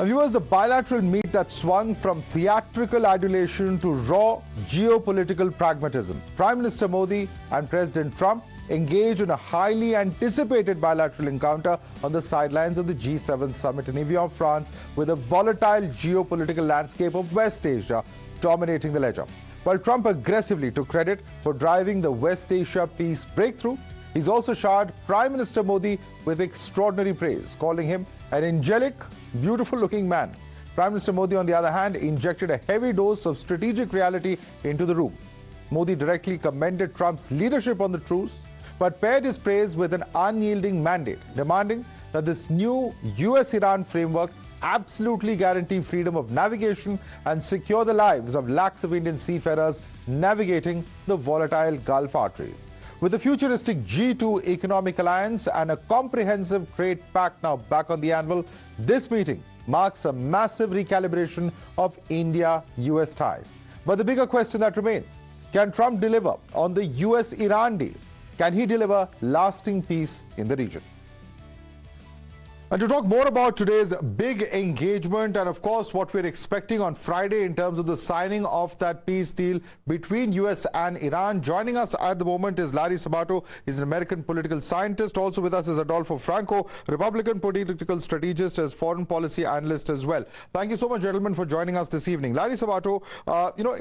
And viewers, the bilateral meet that swung from theatrical adulation to raw geopolitical pragmatism. Prime Minister Modi and President Trump engaged in a highly anticipated bilateral encounter on the sidelines of the G7 summit in Evian, France, with a volatile geopolitical landscape of West Asia dominating the ledger. While Trump aggressively took credit for driving the West Asia peace breakthrough, he's also showered Prime Minister Modi with extraordinary praise, calling him an angelic, beautiful-looking man. Prime Minister Modi, on the other hand, injected a heavy dose of strategic reality into the room. Modi directly commended Trump's leadership on the truce, but paired his praise with an unyielding mandate, demanding that this new US-Iran framework absolutely guarantee freedom of navigation and secure the lives of lakhs of Indian seafarers navigating the volatile Gulf arteries. With the futuristic G2 economic alliance and a comprehensive trade pact now back on the anvil, this meeting marks a massive recalibration of India-US ties. But the bigger question that remains, can Trump deliver on the US-Iran deal? Can he deliver lasting peace in the region? And to talk more about today's big engagement and, of course, what we're expecting on Friday in terms of the signing of that peace deal between US and Iran, joining us at the moment is Larry Sabato. He's an American political scientist. Also with us is Adolfo Franco, Republican political strategist as foreign policy analyst as well. Thank you so much, gentlemen, for joining us this evening. Larry Sabato,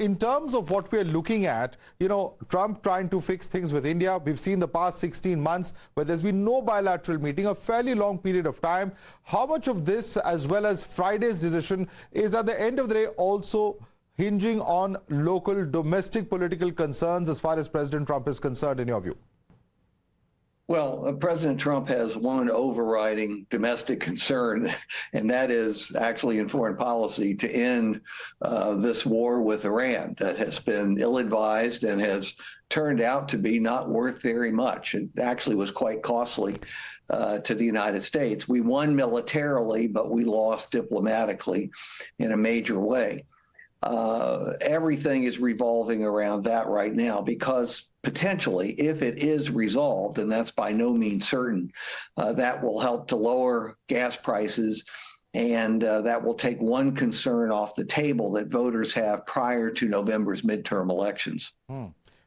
in terms of what we're looking at, Trump trying to fix things with India. We've seen the past 16 months where there's been no bilateral meeting, a fairly long period of time. How much of this, as well as Friday's decision, is at the end of the day also hinging on local domestic political concerns as far as President Trump is concerned, in your view? Well, President Trump has one overriding domestic concern, and that is actually in foreign policy to end this war with Iran that has been ill-advised and has turned out to be not worth very much. It actually was quite costly to the United States. We won militarily, but we lost diplomatically in a major way. Everything is revolving around that right now because potentially, if it is resolved, and that's by no means certain, that will help to lower gas prices, and that will take one concern off the table that voters have prior to November's midterm elections.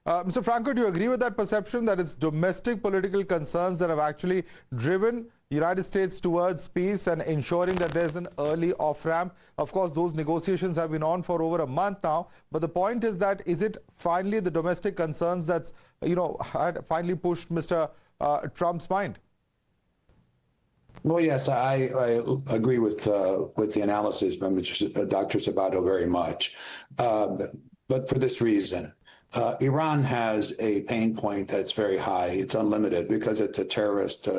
Mr. Franco, do you agree with that perception that it's domestic political concerns that have actually driven the United States towards peace and ensuring that there's an early off-ramp? Of course, those negotiations have been on for over a month now, but the point is that is it finally the domestic concerns that's, had finally pushed Mr. Trump's mind? Well, yes, I agree with the analysis by Dr. Sabato very much, but for this reason. Iran has a pain point that's very high. It's unlimited because it's a terrorist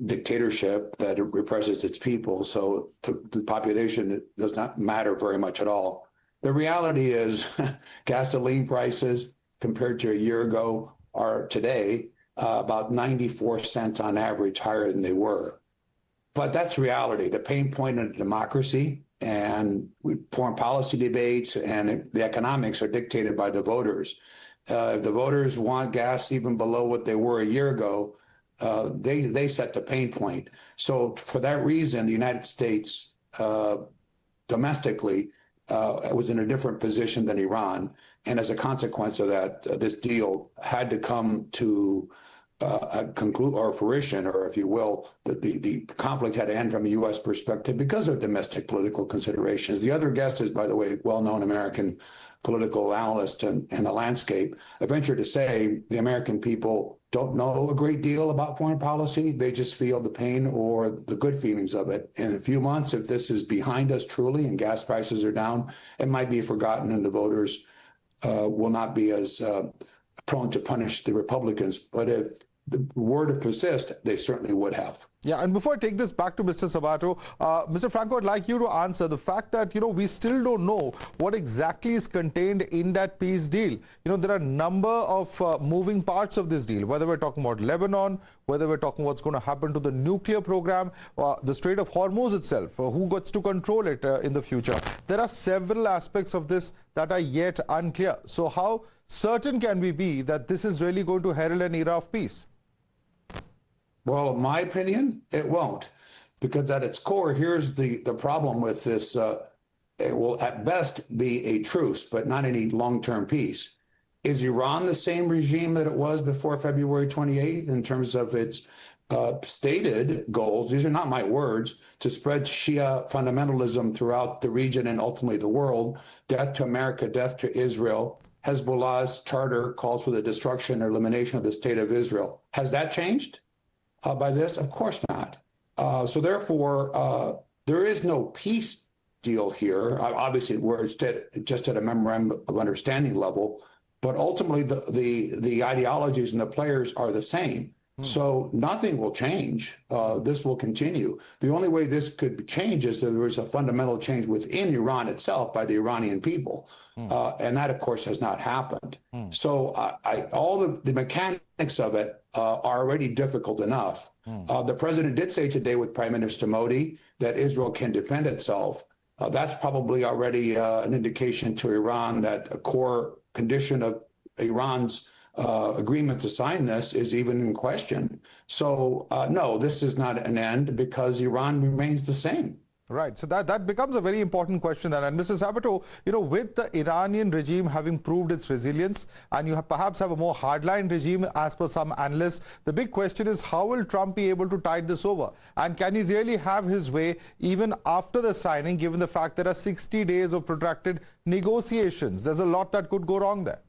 dictatorship that represses its people. So the population does not matter very much at all. The reality is gasoline prices compared to a year ago are today about 94 cents on average higher than they were. But that's reality. The pain point in a democracy and foreign policy debates and the economics are dictated by the voters. If the voters want gas even below what they were a year ago, they set the pain point. So for that reason, the United States domestically was in a different position than Iran. And as a consequence of that, this deal had to come to a conclude or fruition, or if you will, the conflict had to end from a U.S. perspective because of domestic political considerations. The other guest is, by the way, well-known American political analyst and the landscape. I venture to say the American people don't know a great deal about foreign policy. They just feel the pain or the good feelings of it. In a few months, if this is behind us truly and gas prices are down, it might be forgotten and the voters will not be as prone to punish the Republicans. But if the war to persist, they certainly would have. Yeah, and before I take this back to Mr. Sabato, Mr. Franco, I'd like you to answer the fact that, we still don't know what exactly is contained in that peace deal. There are a number of moving parts of this deal, whether we're talking about Lebanon, whether we're talking what's going to happen to the nuclear program, the Strait of Hormuz itself, who gets to control it in the future. There are several aspects of this that are yet unclear. So how certain can we be that this is really going to herald an era of peace? Well, in my opinion, it won't. because at its core, here's the problem with this. It will at best be a truce, but not any long-term peace. Is Iran the same regime that it was before February 28th in terms of its stated goals? These are not my words, to spread Shia fundamentalism throughout the region and ultimately the world. Death to America, death to Israel. Hezbollah's charter calls for the destruction or elimination of the state of Israel. Has that changed by this? Of course not. So therefore, there is no peace deal here. Obviously, we're just at a memorandum of understanding level, but ultimately the ideologies and the players are the same. So nothing will change. This will continue. The only way this could change is that there is a fundamental change within Iran itself by the Iranian people. And that, of course, has not happened. So all the mechanics of it are already difficult enough. The president did say today with Prime Minister Modi that Israel can defend itself. That's probably already an indication to Iran that a core condition of Iran's agreement to sign this is even in question. So no, this is not an end because Iran remains the same. Right. So that becomes a very important question then. And Mr. Sabato, with the Iranian regime having proved its resilience, and you perhaps have a more hardline regime as per some analysts, the big question is how will Trump be able to tide this over? And can he really have his way even after the signing, given the fact there are 60 days of protracted negotiations? There's a lot that could go wrong there.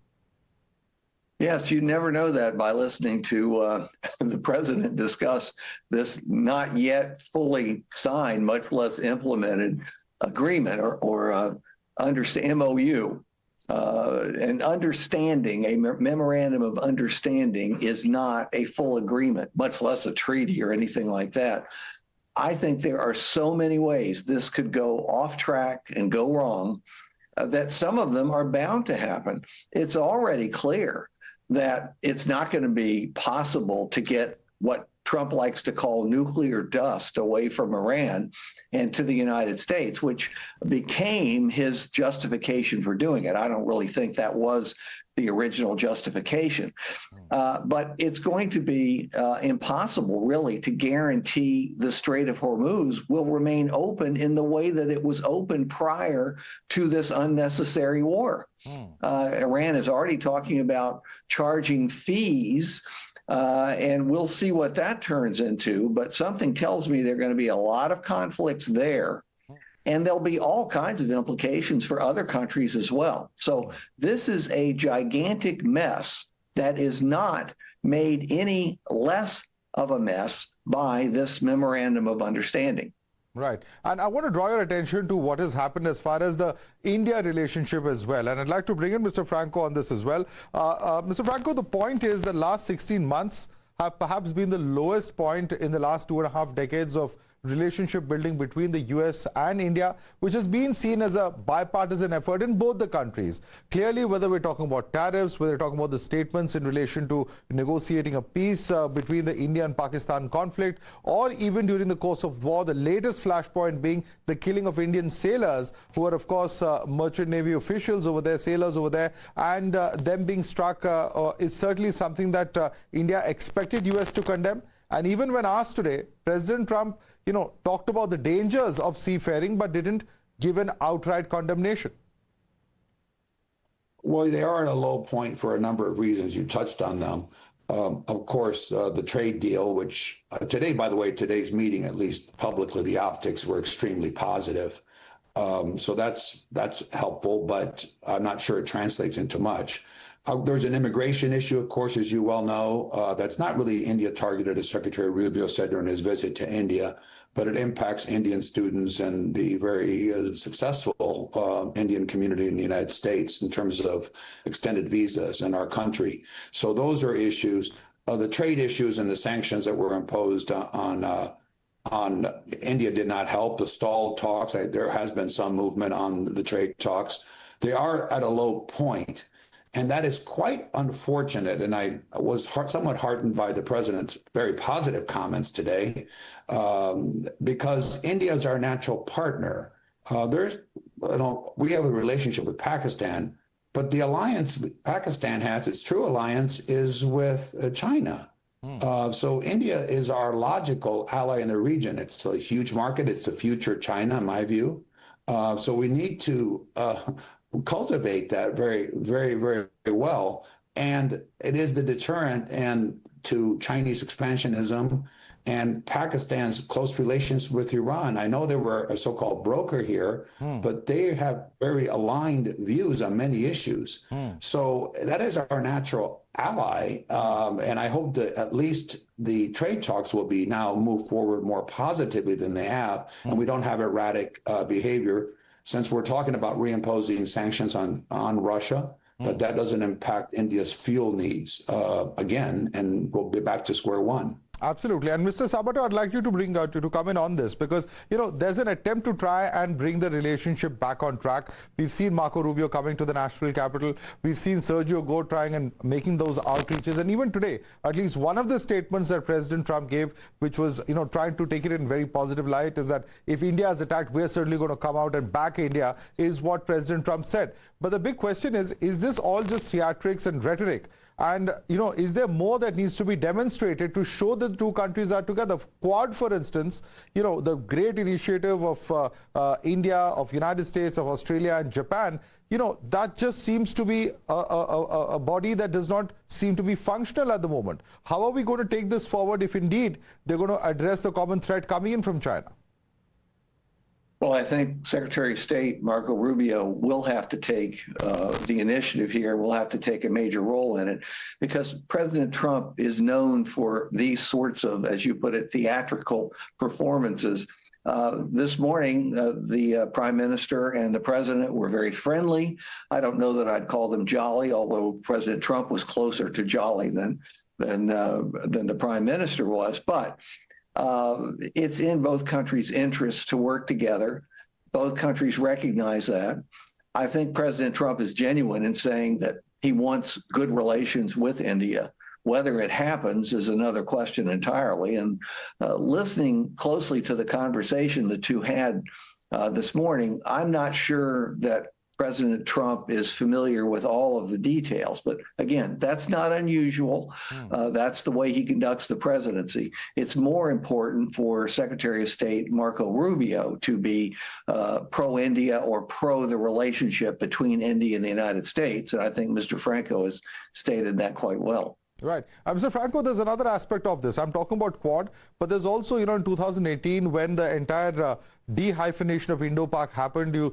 Yes, you never know that by listening to the president discuss this not yet fully signed, much less implemented agreement or MOU. An understanding, a memorandum of understanding is not a full agreement, much less a treaty or anything like that. I think there are so many ways this could go off track and go wrong that some of them are bound to happen. It's already clear that it's not going to be possible to get what Trump likes to call nuclear dust away from Iran and to the United States, which became his justification for doing it. I don't really think that was the original justification. But it's going to be impossible, really, to guarantee the Strait of Hormuz will remain open in the way that it was open prior to this unnecessary war. Iran is already talking about charging fees, and we'll see what that turns into. But something tells me there are going to be a lot of conflicts there. And there'll be all kinds of implications for other countries as well. So this is a gigantic mess that is not made any less of a mess by this memorandum of understanding. Right. And I want to draw your attention to what has happened as far as the India relationship as well. And I'd like to bring in Mr. Franco on this as well. Mr. Franco, the point is the last 16 months have perhaps been the lowest point in the last 2.5 decades of relationship building between the US and India, which has been seen as a bipartisan effort in both the countries. Clearly, whether we're talking about tariffs, whether we're talking about the statements in relation to negotiating a peace between the India and Pakistan conflict, or even during the course of war, the latest flashpoint being the killing of Indian sailors, who are, of course, merchant navy officials over there, sailors over there, and them being struck is certainly something that India expected US to condemn. And even when asked today, President Trump talked about the dangers of seafaring, but didn't give an outright condemnation. Well, they are at a low point for a number of reasons. You touched on them. Of course, the trade deal, which today, by the way, today's meeting, at least publicly, the optics were extremely positive. So that's helpful, but I'm not sure it translates into much. There's an immigration issue, of course, as you well know, that's not really India targeted, as Secretary Rubio said during his visit to India, but it impacts Indian students and the very successful Indian community in the United States in terms of extended visas in our country. So those are issues. The trade issues and the sanctions that were imposed on India did not help. The stalled talks, there has been some movement on the trade talks. They are at a low point. And that is quite unfortunate. And I was somewhat heartened by the president's very positive comments today, because India is our natural partner. We have a relationship with Pakistan, but the alliance Pakistan has, its true alliance, is with China. So India is our logical ally in the region. It's a huge market. It's the future China, in my view. So we need to cultivate that very, very, very well. And it is the deterrent and to Chinese expansionism and Pakistan's close relations with Iran. I know they were a so-called broker here, but they have very aligned views on many issues. So that is our natural ally. And I hope that at least the trade talks will be now move forward more positively than they have. And we don't have erratic behavior, since we're talking about reimposing sanctions on Russia. But that doesn't impact India's fuel needs again, and we'll be back to square one. Absolutely. And Mr. Sabato, I'd like you to bring to come in on this, because, you know, there's an attempt to try and bring the relationship back on track. We've seen Marco Rubio coming to the national capital. We've seen Sergio Go trying and making those outreaches. And even today, at least one of the statements that President Trump gave, which was, you know, trying to take it in very positive light, is that if India is attacked, we're certainly going to come out and back India, is what President Trump said. But the big question is this all just theatrics and rhetoric? And, you know, is there more that needs to be demonstrated to show that the two countries are together? Quad, for instance, you know, the great initiative of India, of United States, of Australia and Japan, you know, that just seems to be a body that does not seem to be functional at the moment. How are we going to take this forward if indeed they're going to address the common threat coming in from China? Well, I think Secretary of State Marco Rubio will have to take the initiative here, will have to take a major role in it, because President Trump is known for these sorts of, as you put it, theatrical performances. This morning, the Prime Minister and the President were very friendly. I don't know that I'd call them jolly, although President Trump was closer to jolly than the Prime Minister was. But it's in both countries' interests to work together. Both countries recognize that. I think President Trump is genuine in saying that he wants good relations with India. Whether it happens is another question entirely. And listening closely to the conversation the two had this morning, I'm not sure that President Trump is familiar with all of the details. But again, that's not unusual. That's the way he conducts the presidency. It's more important for Secretary of State Marco Rubio to be pro-India or pro the relationship between India and the United States. And I think Mr. Franco has stated that quite well. Right. Mr. Franco, there's another aspect of this. I'm talking about Quad, but there's also, you know, in 2018, when the entire de-hyphenation of Indo-Pak happened, you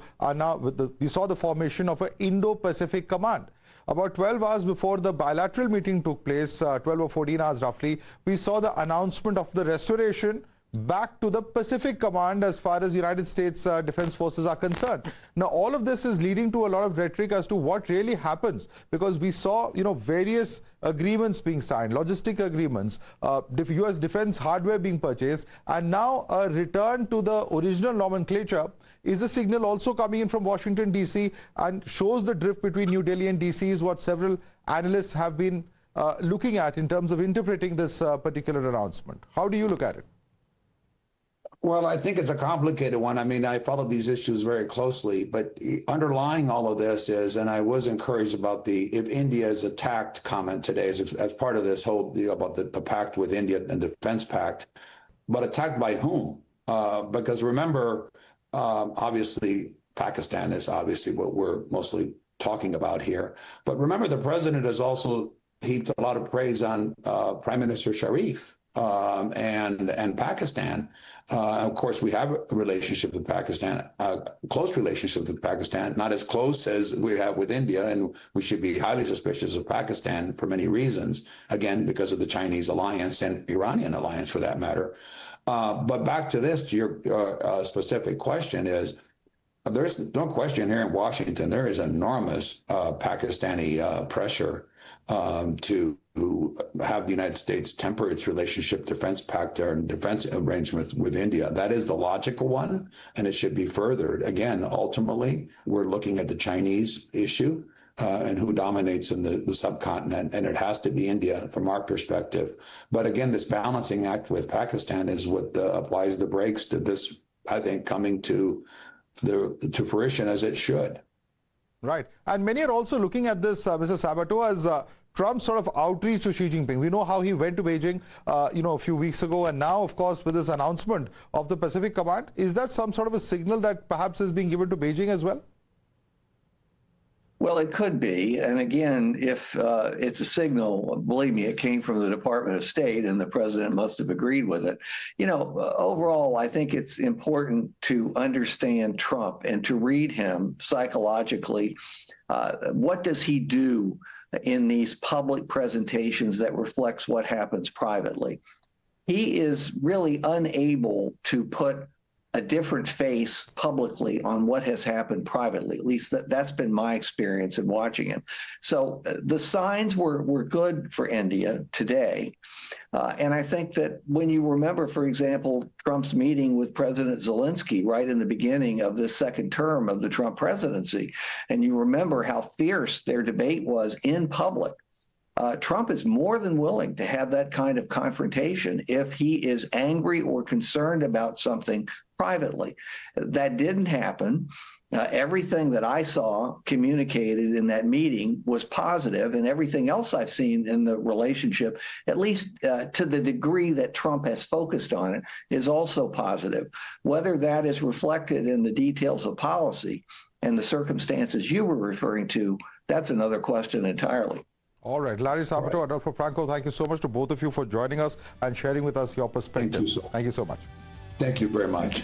saw the formation of an Indo-Pacific Command. About 12 hours before the bilateral meeting took place, 12 or 14 hours roughly, we saw the announcement of the restoration back to the Pacific Command as far as United States Defense Forces are concerned. Now, all of this is leading to a lot of rhetoric as to what really happens, because we saw, you know, various agreements being signed, logistic agreements, US defense hardware being purchased, and now a return to the original nomenclature is a signal also coming in from Washington, D.C., and shows the drift between New Delhi and D.C. is what several analysts have been looking at in terms of interpreting this particular announcement. How do you look at it? Well, I think it's a complicated one. I mean, I follow these issues very closely, but underlying all of this is, and I was encouraged about the if India is attacked comment today as part of this whole deal about the pact with India and defense pact, but attacked by whom? Because remember, obviously, Pakistan is obviously what we're mostly talking about here. But remember, the president has also heaped a lot of praise on Prime Minister Sharif and Pakistan. Of course, we have a relationship with Pakistan, a close relationship with Pakistan, not as close as we have with India, and we should be highly suspicious of Pakistan for many reasons, again, because of the Chinese alliance and Iranian alliance for that matter. But back to this, to your specific question is, there's no question here in Washington, there is enormous Pakistani pressure to have the United States temper its relationship, defense pact, or defense arrangement with India. That is the logical one, and it should be furthered. Again, ultimately, we're looking at the Chinese issue and who dominates in the subcontinent, and it has to be India from our perspective. But again, this balancing act with Pakistan is what applies the brakes to this, I think, coming to fruition as it should. Right. And many are also looking at this, Mr. Sabato, as Trump's sort of outreach to Xi Jinping? We know how he went to Beijing, a few weeks ago, and now, of course, with this announcement of the Pacific Command, is that some sort of a signal that perhaps is being given to Beijing as well? Well, it could be. And again, if it's a signal, believe me, it came from the Department of State and the president must have agreed with it. Overall, I think it's important to understand Trump and to read him psychologically. What does he do in these public presentations that reflects what happens privately? He is really unable to put a different face publicly on what has happened privately. At least that's been my experience in watching him. So the signs were good for India today. And I think that when you remember, for example, Trump's meeting with President Zelensky right in the beginning of this second term of the Trump presidency, and you remember how fierce their debate was in public, Trump is more than willing to have that kind of confrontation if he is angry or concerned about something privately. That didn't happen. Everything that I saw communicated in that meeting was positive, and everything else I've seen in the relationship, at least to the degree that Trump has focused on it, is also positive. Whether that is reflected in the details of policy and the circumstances you were referring to, that's another question entirely. All right. Larry Sabato and Dr. Franco, thank you so much to both of you for joining us and sharing with us your perspective. Thank you Thank you so much. Thank you very much.